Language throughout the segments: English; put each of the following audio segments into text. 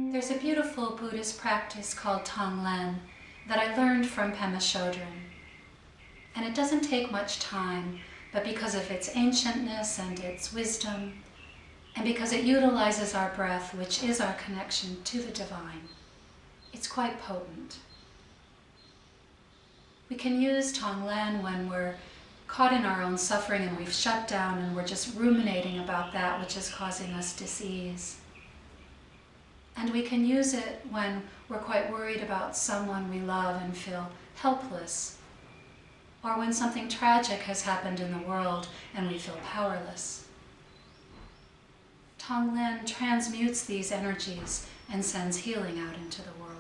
There's a beautiful Buddhist practice called Tonglen that I learned from Pema Chodron. And it doesn't take much time, but because of its ancientness and its wisdom, and because it utilizes our breath, which is our connection to the divine, it's quite potent. We can use Tonglen when we're caught in our own suffering and we've shut down and we're just ruminating about that which is causing us dis-ease. And we can use it when we're quite worried about someone we love and feel helpless, or when something tragic has happened in the world and we feel powerless. Tonglen transmutes these energies and sends healing out into the world.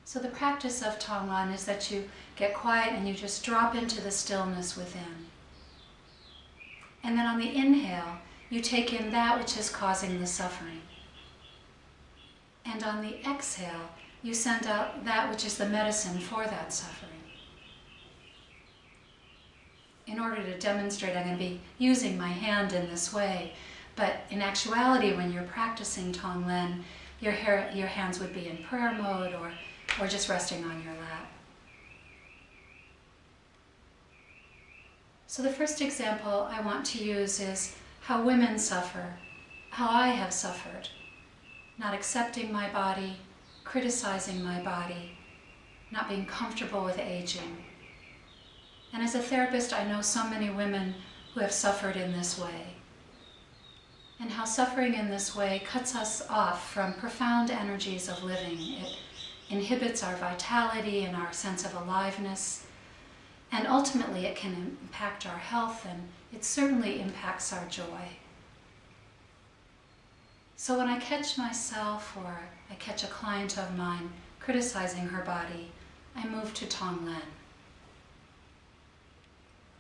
So the practice of Tonglen is that you get quiet and you just drop into the stillness within. And then on the inhale, you take in that which is causing the suffering. And on the exhale, you send out that which is the medicine for that suffering. In order to demonstrate, I'm going to be using my hand in this way, but in actuality, when you're practicing Tonglen, your hands would be in prayer mode or just resting on your lap. So the first example I want to use is how women suffer, how I have suffered, not accepting my body, criticizing my body, not being comfortable with aging. And as a therapist, I know so many women who have suffered in this way, and how suffering in this way cuts us off from profound energies of living. It inhibits our vitality and our sense of aliveness, and ultimately it can impact our health, and it certainly impacts our joy. So when I catch myself or I catch a client of mine criticizing her body, I move to Tonglen.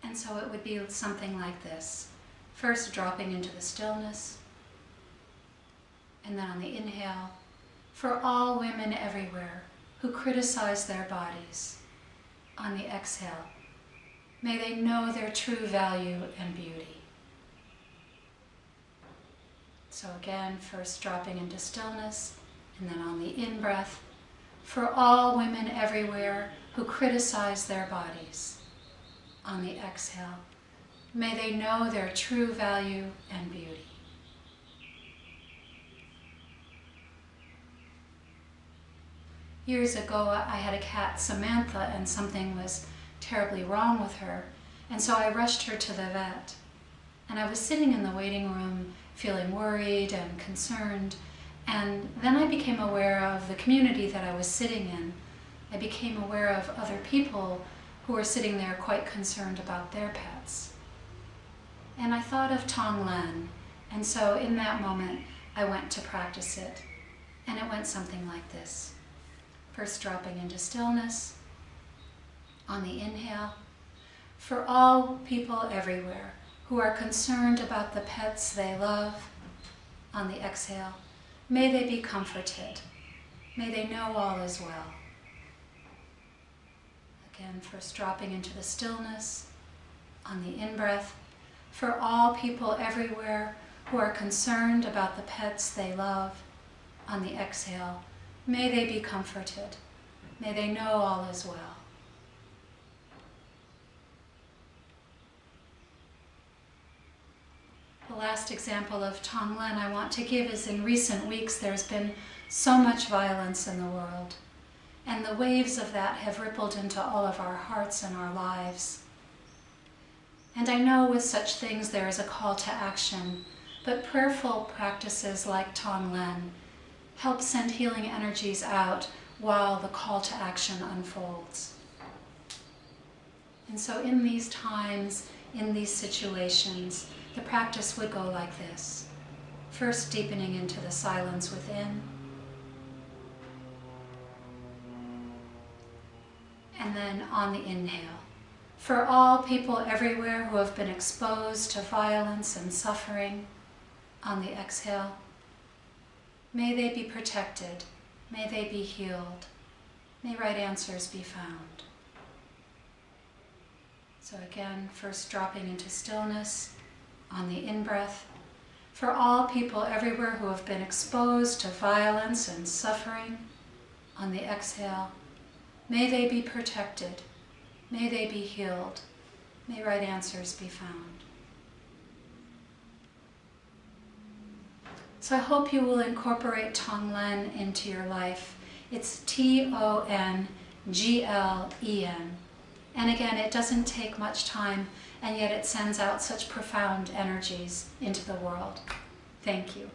And so it would be something like this. First, dropping into the stillness, and then on the inhale, for all women everywhere who criticize their bodies. On the exhale, may they know their true value and beauty. So again, first dropping into stillness, and then on the in-breath, for all women everywhere who criticize their bodies. On the exhale, may they know their true value and beauty. Years ago, I had a cat, Samantha, and something was terribly wrong with her, and so I rushed her to the vet. And I was sitting in the waiting room feeling worried and concerned, and then I became aware of the community that I was sitting in. I became aware of other people who were sitting there quite concerned about their pets. And I thought of Tonglen, and so in that moment I went to practice it, and it went something like this. First dropping into stillness, on the inhale, for all people everywhere who are concerned about the pets they love. On the exhale, may they be comforted, may they know all is well. Again, first dropping into the stillness, on the in-breath, for all people everywhere who are concerned about the pets they love. On the exhale, may they be comforted, may they know all is well. The last example of Tonglen I want to give is in recent weeks there's been so much violence in the world, and the waves of that have rippled into all of our hearts and our lives. And I know with such things there is a call to action, but prayerful practices like Tonglen help send healing energies out while the call to action unfolds. And so in these times, in these situations, the practice would go like this. First, deepening into the silence within, and then on the inhale, for all people everywhere who have been exposed to violence and suffering. On the exhale, may they be protected, may they be healed, may right answers be found. So again, first dropping into stillness, on the in-breath, For all people everywhere who have been exposed to violence and suffering, on the exhale, may they be protected, may they be healed, may right answers be found. So I hope you will incorporate Tonglen into your life. It's Tonglen. And again, it doesn't take much time, and yet it sends out such profound energies into the world. Thank you.